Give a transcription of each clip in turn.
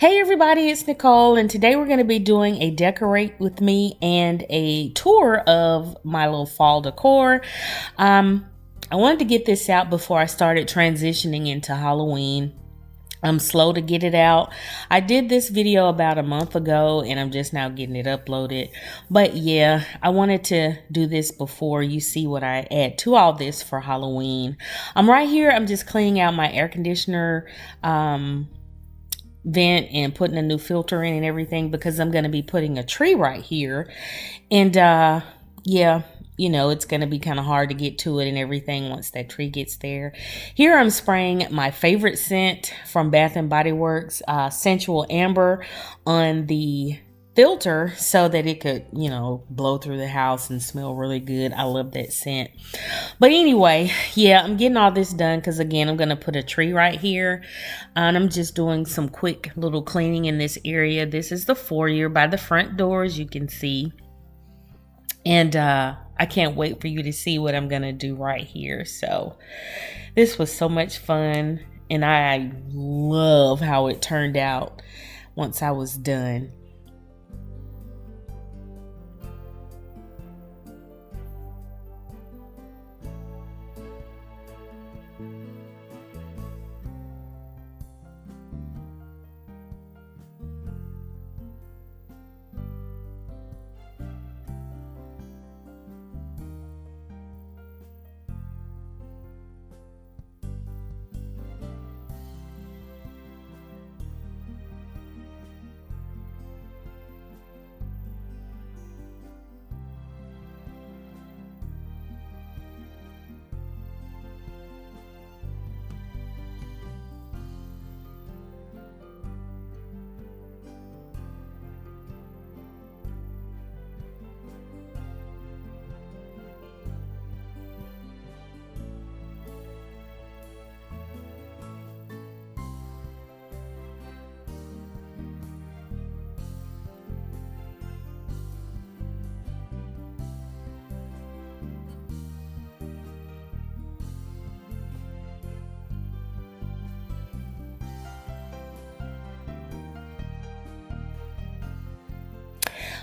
Hey everybody, it's Nicole, and today we're going to be doing a decorate with me and a tour of my little fall decor. I wanted to get this out before I started transitioning into Halloween. I'm slow to get it out. I did this video about a month ago and I'm just now getting it uploaded. But yeah, I wanted to do this before you see what I add to all this for Halloween. Right here, I'm just cleaning out my air conditioner vent and putting a new filter in and everything because I'm going to be putting a tree right here. And yeah, you know, it's going to be kind of hard to get to it and everything once that tree gets there. Here I'm spraying my favorite scent from Bath and Body Works, Sensual Amber, on the filter so that it could, you know, blow through the house and smell really good. I love that scent. But anyway, yeah, I'm getting all this done because again, I'm going to put a tree right here. And I'm just doing some quick little cleaning in this area. This is the foyer by the front door, as you can see. And I can't wait for you to see what I'm going to do right here. So this was so much fun. And I love how it turned out once I was done.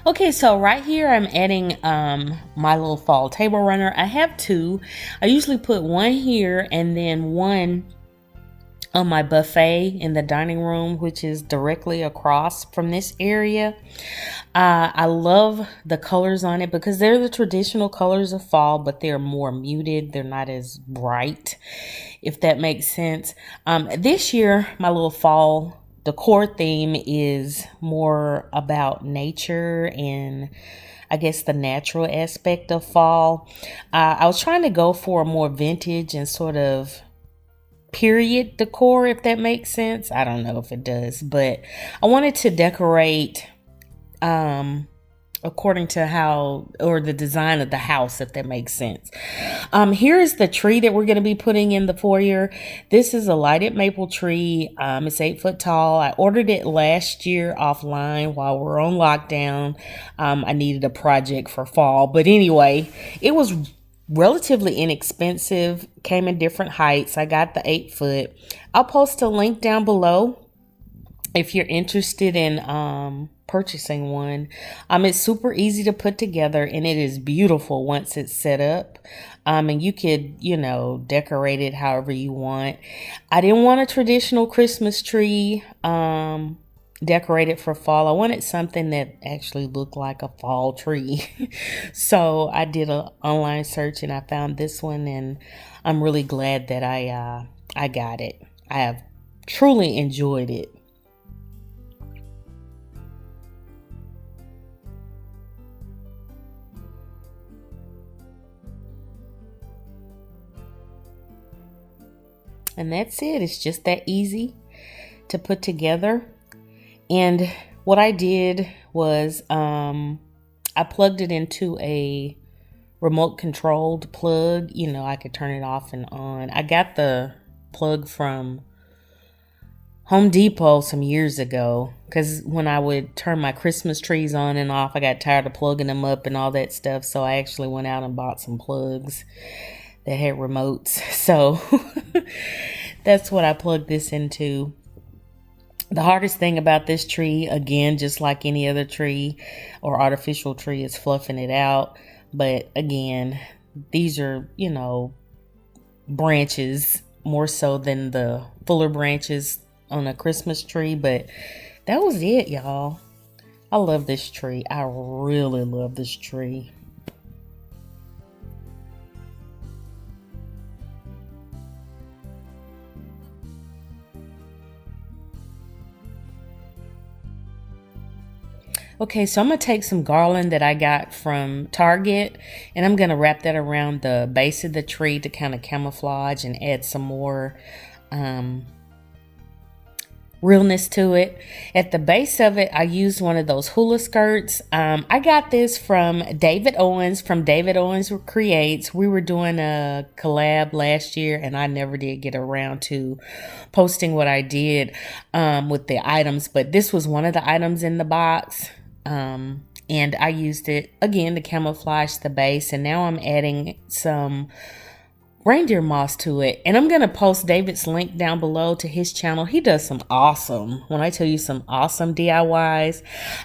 Okay, so right here I'm adding my little fall table runner. I have two. I usually put one here and then one on my buffet in the dining room, which is directly across from this area. I love the colors on it because they're the traditional colors of fall, but they're more muted. They're not as bright, if that makes sense. This year, my little fall decor theme is more about nature and I guess the natural aspect of fall. I was trying to go for a more vintage and sort of period decor, if that makes sense. I don't know if it does, but I wanted to decorate according to how, or the design of the house, if that makes sense. Here is the tree that we're going to be putting in the foyer. This is a lighted maple tree. It's 8 foot tall. I ordered it last year offline while we're on lockdown. I needed a project for fall, but anyway, it was relatively inexpensive, came in different heights. I got the 8 foot. I'll post a link down below if you're interested in purchasing one. It's super easy to put together and it is beautiful once it's set up. And you could, you know, decorate it however you want. I didn't want a traditional Christmas tree decorated for fall. I wanted something that actually looked like a fall tree. So I did an online search and I found this one, and I'm really glad that I got it. I have truly enjoyed it. And that's it. It's just that easy to put together. And what I did was I plugged it into a remote controlled plug. You know, I could turn it off and on. I got the plug from Home Depot some years ago because when I would turn my Christmas trees on and off, I got tired of plugging them up and all that stuff. So I actually went out and bought some plugs that had remotes. So that's what I plugged this into. The hardest thing about this tree, again, just like any other tree or artificial tree, is fluffing it out. But again, these are, branches more so than the fuller branches on a Christmas tree. But that was it, y'all. I love this tree. I really love this tree. Okay, so I'm going to take some garland that I got from Target, and I'm going to wrap that around the base of the tree to kind of camouflage and add some more realness to it. At the base of it, I used one of those hula skirts. I got this from David Owen Creates. We were doing a collab last year, and I never did get around to posting what I did with the items, but this was one of the items in the box. And I used it again to camouflage the base, and now I'm adding some reindeer moss to it, and I'm gonna post David's link down below to his channel. He does some awesome, when I tell you, some awesome DIYs.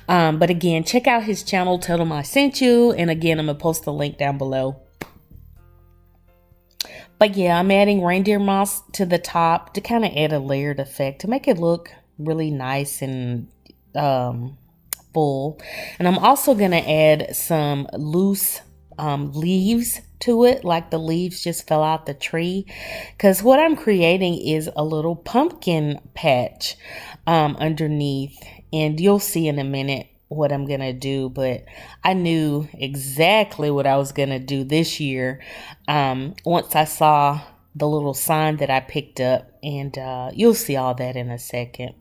But again, check out his channel, tell him I sent you, and again, I'm gonna post the link down below. But yeah, I'm adding reindeer moss to the top to kind of add a layered effect to make it look really nice and full. And I'm also going to add some loose leaves to it, like the leaves just fell out the tree, because what I'm creating is a little pumpkin patch underneath, and you'll see in a minute what I'm gonna do. But I knew exactly what I was gonna do this year once I saw the little sign that I picked up, and you'll see all that in a second.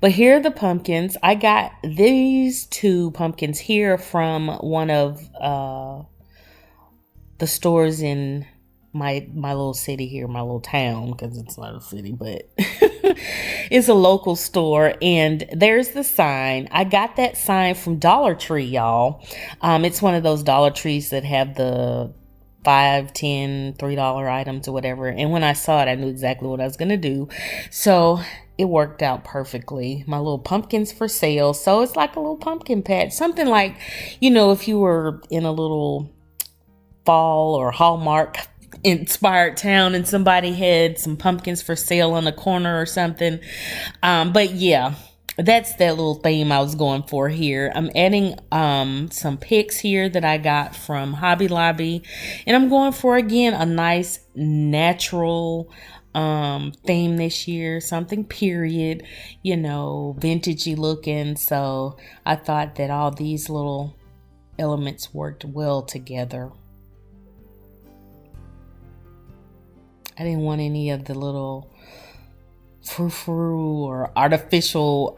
But here are the pumpkins. I got these two pumpkins here from one of the stores in my little city here, my little town, because it's not a city, but it's a local store. And there's the sign. I got that sign from Dollar Tree, y'all. It's one of those Dollar Trees that have the $5, $10, $3 items or whatever. And when I saw it, I knew exactly what I was going to do. So it worked out perfectly. My little pumpkins for sale. So it's like a little pumpkin patch. Something like, if you were in a little fall or Hallmark inspired town and somebody had some pumpkins for sale on the corner or something. But yeah, that's that little theme I was going for here. I'm adding some picks here that I got from Hobby Lobby, and I'm going for, again, a nice natural theme this year, something period, vintagey looking. So I thought that all these little elements worked well together. I didn't want any of the little frou-frou or artificial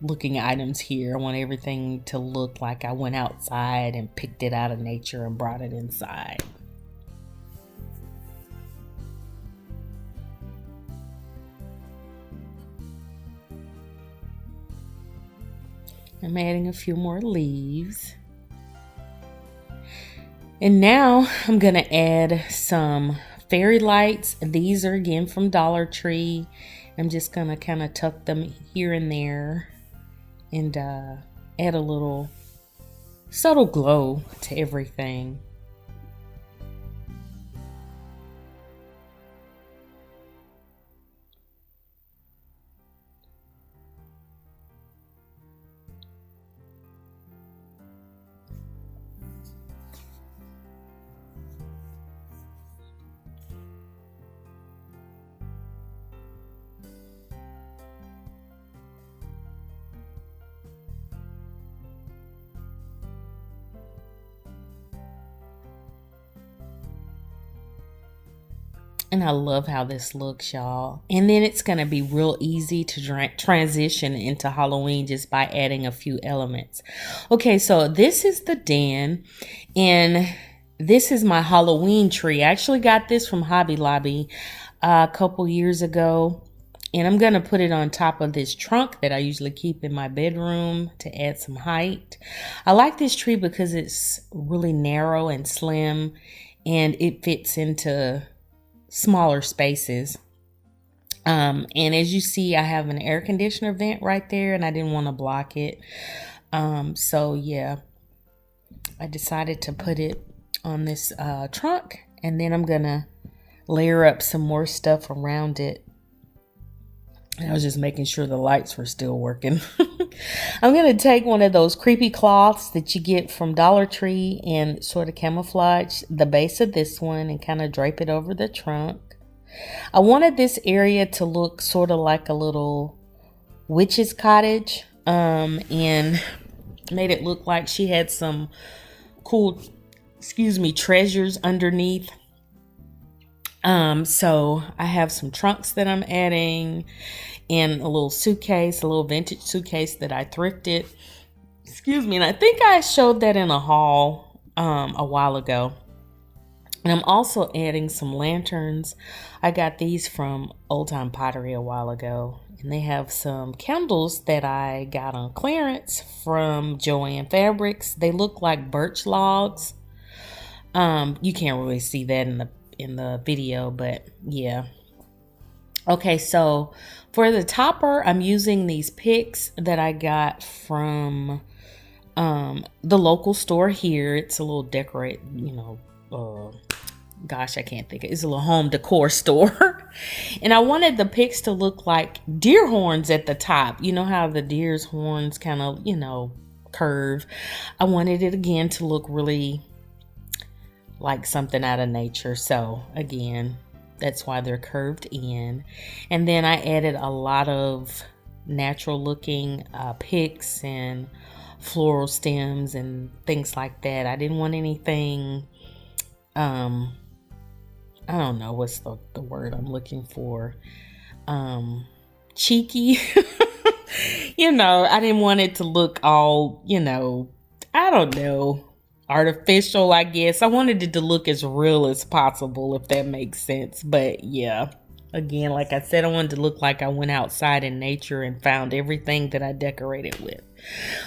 looking items here. I want everything to look like I went outside and picked it out of nature and brought it inside. I'm adding a few more leaves. And now I'm going to add some fairy lights. These are again from Dollar Tree. I'm just going to kind of tuck them here and there and add a little subtle glow to everything. And I love how this looks, y'all. And then it's going to be real easy to transition into Halloween just by adding a few elements. Okay, so this is the den, and this is my Halloween tree. I actually got this from Hobby Lobby a couple years ago. And I'm going to put it on top of this trunk that I usually keep in my bedroom to add some height. I like this tree because it's really narrow and slim, and it fits into smaller spaces. And as you see, I have an air conditioner vent right there, and I didn't want to block it. So yeah, I decided to put it on this trunk, and then I'm gonna layer up some more stuff around it. I was just making sure the lights were still working. I'm going to take one of those creepy cloths that you get from Dollar Tree and sort of camouflage the base of this one and kind of drape it over the trunk. I wanted this area to look sort of like a little witch's cottage, and made it look like she had some cool, treasures underneath. So I have some trunks that I'm adding and a little suitcase, a little vintage suitcase that I thrifted. And I think I showed that in a haul a while ago. And I'm also adding some lanterns. I got these from Old Time Pottery a while ago. And they have some candles that I got on clearance from Joann Fabrics. They look like birch logs. You can't really see that in the video, but yeah. Okay, so for the topper, I'm using these picks that I got from the local store here. It's a little decorate, I can't think. It's a little home decor store. And I wanted the picks to look like deer horns at the top. You know how the deer's horns kind of, curve. I wanted it again to look really like something out of nature. So again, that's why they're curved in. And then I added a lot of natural looking picks and floral stems and things like that. I didn't want anything, I don't know what's the word I'm looking for, cheeky. I didn't want it to look all, I don't know, artificial, I guess. I wanted it to look as real as possible, if that makes sense. But yeah, again, like I said, I wanted to look like I went outside in nature and found everything that I decorated with.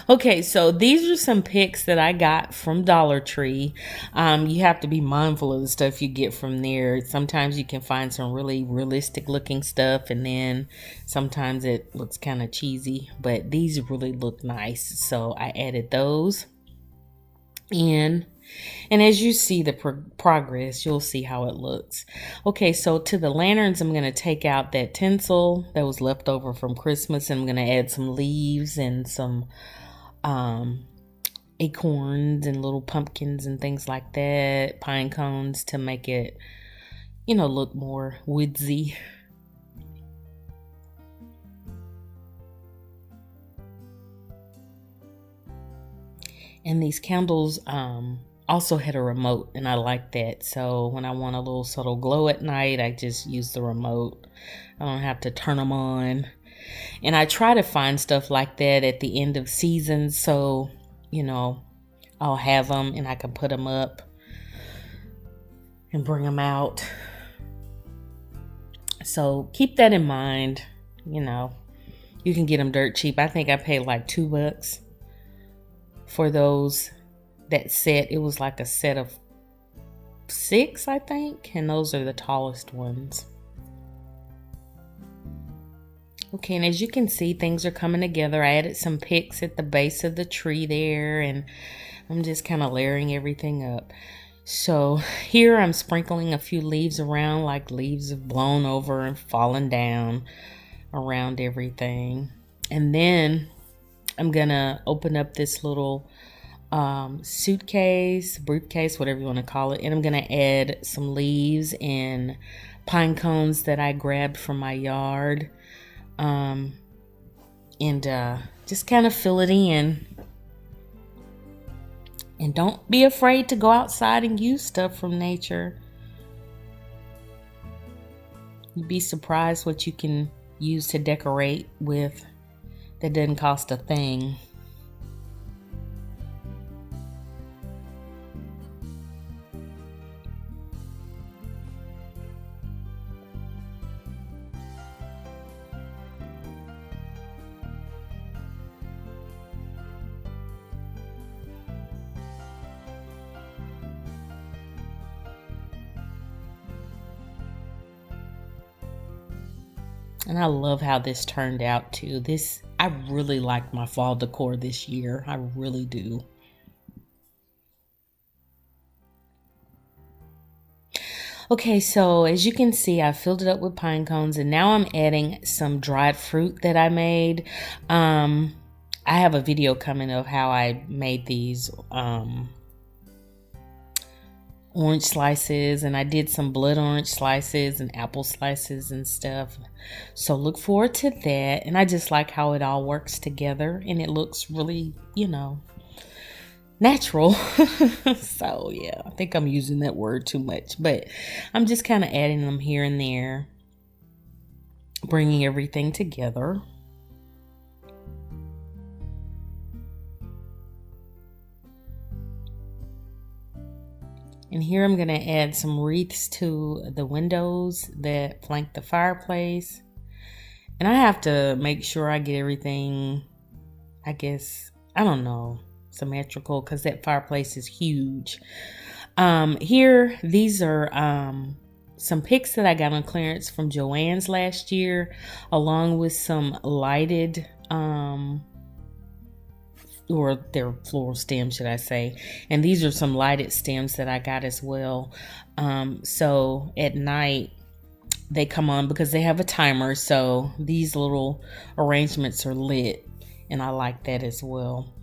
Okay, so these are some picks that I got from Dollar Tree. You have to be mindful of the stuff you get from there. Sometimes you can find some really realistic looking stuff, and then sometimes it looks kind of cheesy, but these really look nice. So I added those in, and as you see the progress, you'll see how it looks. Okay, so to the lanterns, I'm going to take out that tinsel that was left over from Christmas, and I'm going to add some leaves and some acorns and little pumpkins and things like that, pine cones, to make it, look more woodsy. And these candles also had a remote, and I like that. So when I want a little subtle glow at night, I just use the remote. I don't have to turn them on. And I try to find stuff like that at the end of seasons, so I'll have them and I can put them up and bring them out. So keep that in mind. You can get them dirt cheap. I think I paid like $2 for that set. It was like a set of 6, I think, and those are the tallest ones. Okay, and as you can see, things are coming together. I added some picks at the base of the tree there, and I'm just kind of layering everything up. So here I'm sprinkling a few leaves around, like leaves have blown over and fallen down around everything. And then I'm gonna open up this little suitcase, briefcase, whatever you want to call it, and I'm gonna add some leaves and pine cones that I grabbed from my yard, and just kind of fill it in. And don't be afraid to go outside and use stuff from nature. You'd be surprised what you can use to decorate with that doesn't cost a thing. And I love how this turned out too. I really like my fall decor this year. I really do. Okay, so as you can see, I filled it up with pine cones, and now I'm adding some dried fruit that I made. I have a video coming of how I made these orange slices, and I did some blood orange slices and apple slices and stuff. So look forward to that. And I just like how it all works together, and it looks really, natural. So yeah, I think I'm using that word too much, but I'm just kind of adding them here and there, bringing everything together. And here I'm going to add some wreaths to the windows that flank the fireplace. And I have to make sure I get everything, I guess, I don't know, symmetrical, because that fireplace is huge. Here, these are some picks that I got on clearance from Joann's last year, along with some lighted or their floral stems, should I say. And these are some lighted stems that I got as well. So at night they come on because they have a timer. So these little arrangements are lit, and I like that as well.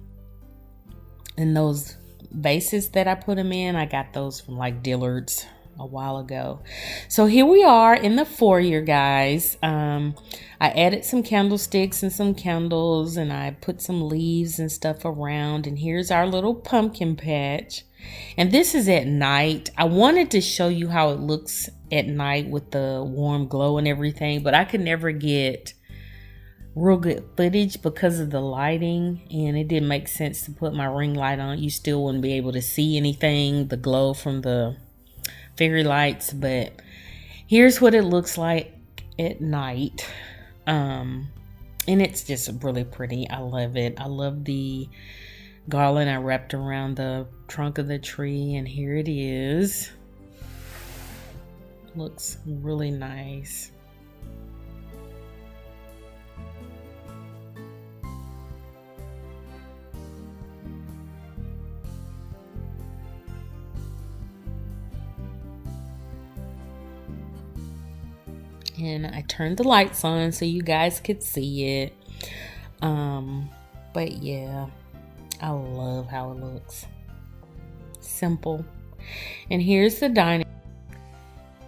And those vases that I put them in, I got those from like Dillard's a while ago. So here we are in the foyer, guys. I added some candlesticks and some candles, and I put some leaves and stuff around. And here's our little pumpkin patch. And this is at night. I wanted to show you how it looks at night with the warm glow and everything, but I could never get real good footage because of the lighting, and it didn't make sense to put my ring light on. You still wouldn't be able to see anything, the glow from the fairy lights. But here's what it looks like at night. And it's just really pretty. I love it. I love the garland I wrapped around the trunk of the tree, and here it is. Looks really nice. And I turned the lights on so you guys could see it. But yeah, I love how it looks. Simple. And here's the dining.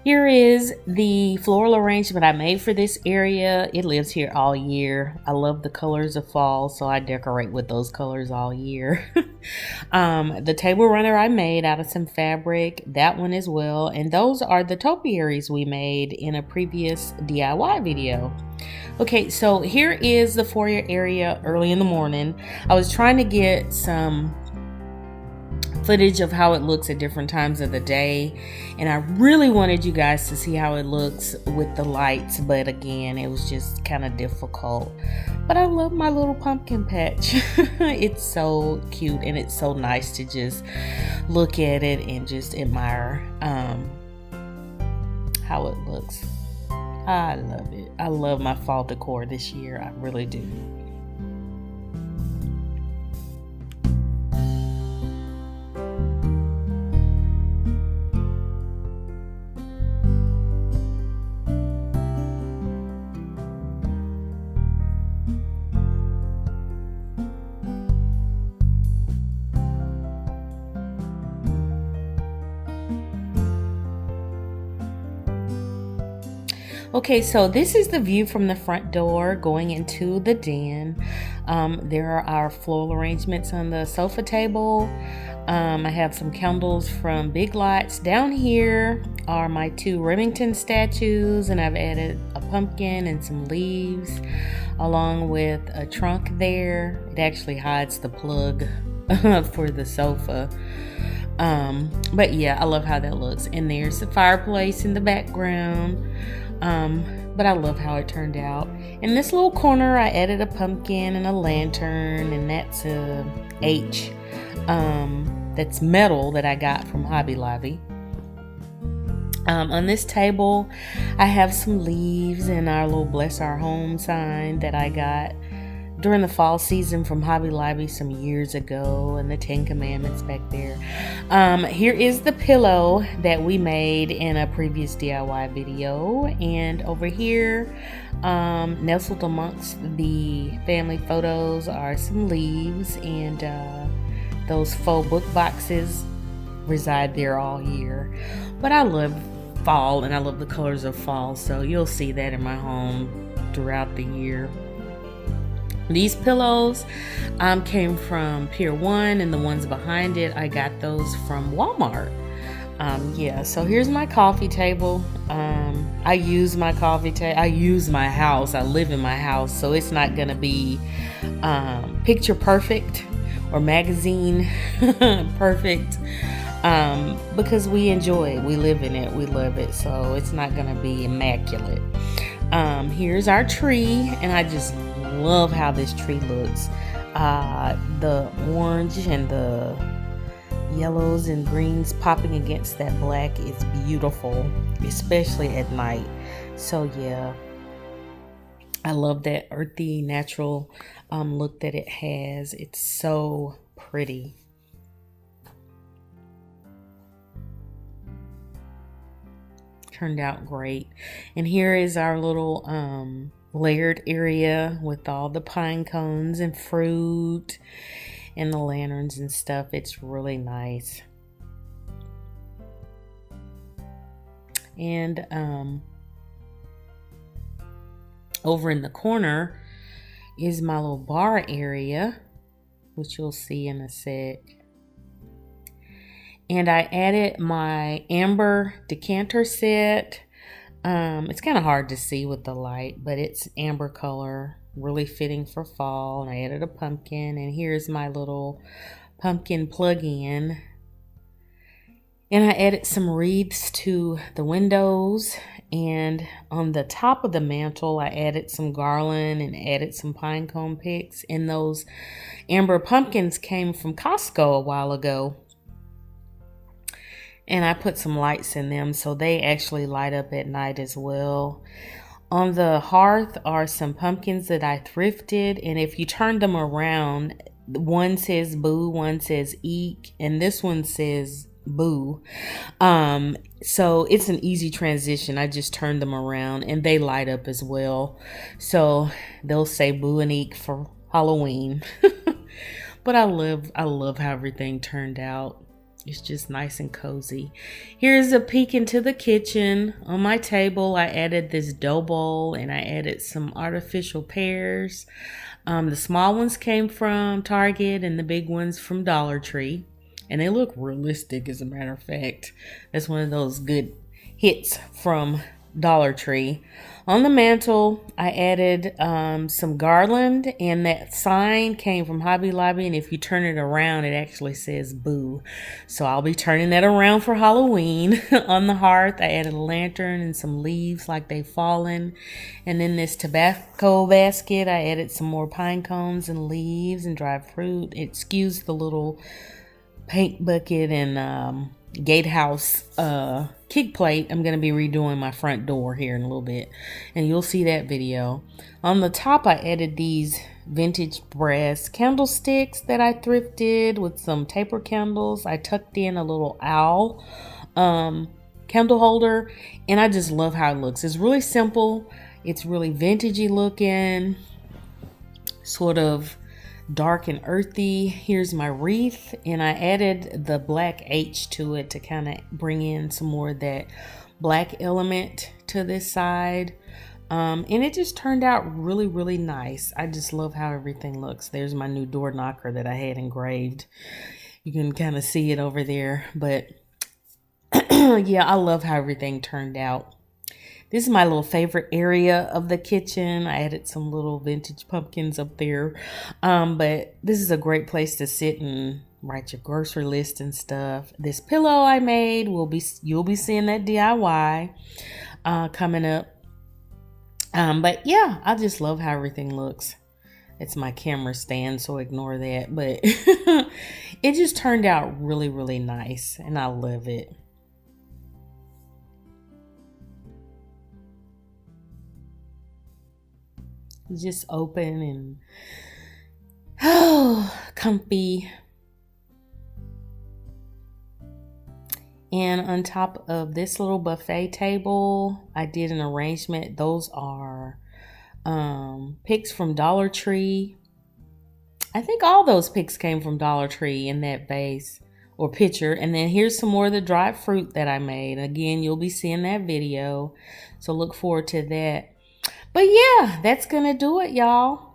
Here is the floral arrangement I made for this area. It lives here all year. I love the colors of fall, so I decorate with those colors all year. The table runner I made out of some fabric, that one as well. And those are the topiaries we made in a previous DIY video. Okay, so here is the foyer area early in the morning. I was trying to get some footage of how it looks at different times of the day, and I really wanted you guys to see how it looks with the lights, but again, it was just kind of difficult. But I love my little pumpkin patch. It's so cute, and it's so nice to just look at it and just admire how it looks. I love it. I love my fall decor this year. I really do. Okay, so this is the view from the front door going into the den. There are our floral arrangements on the sofa table. I have some candles from Big Lots. Down here are my two Remington statues, and I've added a pumpkin and some leaves along with a trunk there. It actually hides the plug for the sofa. But yeah, I love how that looks. And there's the fireplace in the background. But I love how it turned out. In this little corner, I added a pumpkin and a lantern, and that's a H. That's metal that I got from Hobby Lobby. On this table, I have some leaves and our little Bless Our Home sign that I got during the fall season from Hobby Lobby some years ago, and the 10 Commandments back there. Here is the pillow that we made in a previous DIY video, and over here, nestled amongst the family photos are some leaves, and those faux book boxes reside there all year. But I love fall and I love the colors of fall, so you'll see that in my home throughout the year. These pillows came from Pier 1, and the ones behind it, I got those from Walmart. Yeah, so here's my coffee table. I use my coffee table. I use my house. I live in my house, so it's not gonna be picture perfect or magazine perfect, because we enjoy it. We live in it. We love it, so it's not gonna be immaculate. Here's our tree, and I just love how this tree looks. The orange and the yellows and greens popping against that black is beautiful, especially at night. So yeah, I love that earthy, natural look that it has. It's so pretty. Turned out great. And here is our little layered area with all the pine cones and fruit and the lanterns and stuff. It's really nice. And over in the corner is my little bar area, which you'll see in a sec. And I added my amber decanter set. It's kind of hard to see with the light, but it's amber color, really fitting for fall. And I added a pumpkin, and here's my little pumpkin plug-in. And I added some wreaths to the windows, and on the top of the mantle, I added some garland and added some pine cone picks. And those amber pumpkins came from Costco a while ago. And I put some lights in them so they actually light up at night as well. On the hearth are some pumpkins that I thrifted, and if you turn them around, one says boo, one says eek, and this one says boo. So it's an easy transition. I just turned them around and they light up as well. So they'll say boo and eek for Halloween. But I love how everything turned out. It's just nice and cozy. Here's a peek into the kitchen. On my table, I added this dough bowl, and I added some artificial pears. The small ones came from Target, and the big ones from Dollar Tree. And they look realistic, as a matter of fact. That's one of those good hits from Dollar Tree. On the mantle, I added some garland, and that sign came from Hobby Lobby, and if you turn it around, it actually says boo. So I'll be turning that around for Halloween. On the hearth, I added a lantern and some leaves like they've fallen. And in this tobacco basket, I added some more pine cones and leaves and dried fruit. It skews the little paint bucket and gatehouse kick plate. I'm going to be redoing my front door here in a little bit, and you'll see that video. On the top, I added these vintage brass candlesticks that I thrifted with some taper candles. I tucked in a little owl candle holder, and I just love how it looks. It's really simple. It's really vintagey looking, sort of dark and earthy. Here's my wreath, and I added the black H to it to kind of bring in some more of that black element to this side. And it just turned out really, really nice. I just love how everything looks. There's my new door knocker that I had engraved. You can kind of see it over there, but yeah, I love how everything turned out. This is my little favorite area of the kitchen. I added some little vintage pumpkins up there. But this is a great place to sit and write your grocery list and stuff. This pillow I made, you'll be seeing that DIY coming up. But yeah, I just love how everything looks. It's my camera stand, so ignore that. But it just turned out really, really nice, and I love it. It's just open and oh, comfy. And on top of this little buffet table, I did an arrangement. Those are picks from Dollar Tree. I think all those picks came from Dollar Tree in that vase or pitcher. And then here's some more of the dried fruit that I made. Again, you'll be seeing that video. So look forward to that. But yeah, that's going to do it, y'all.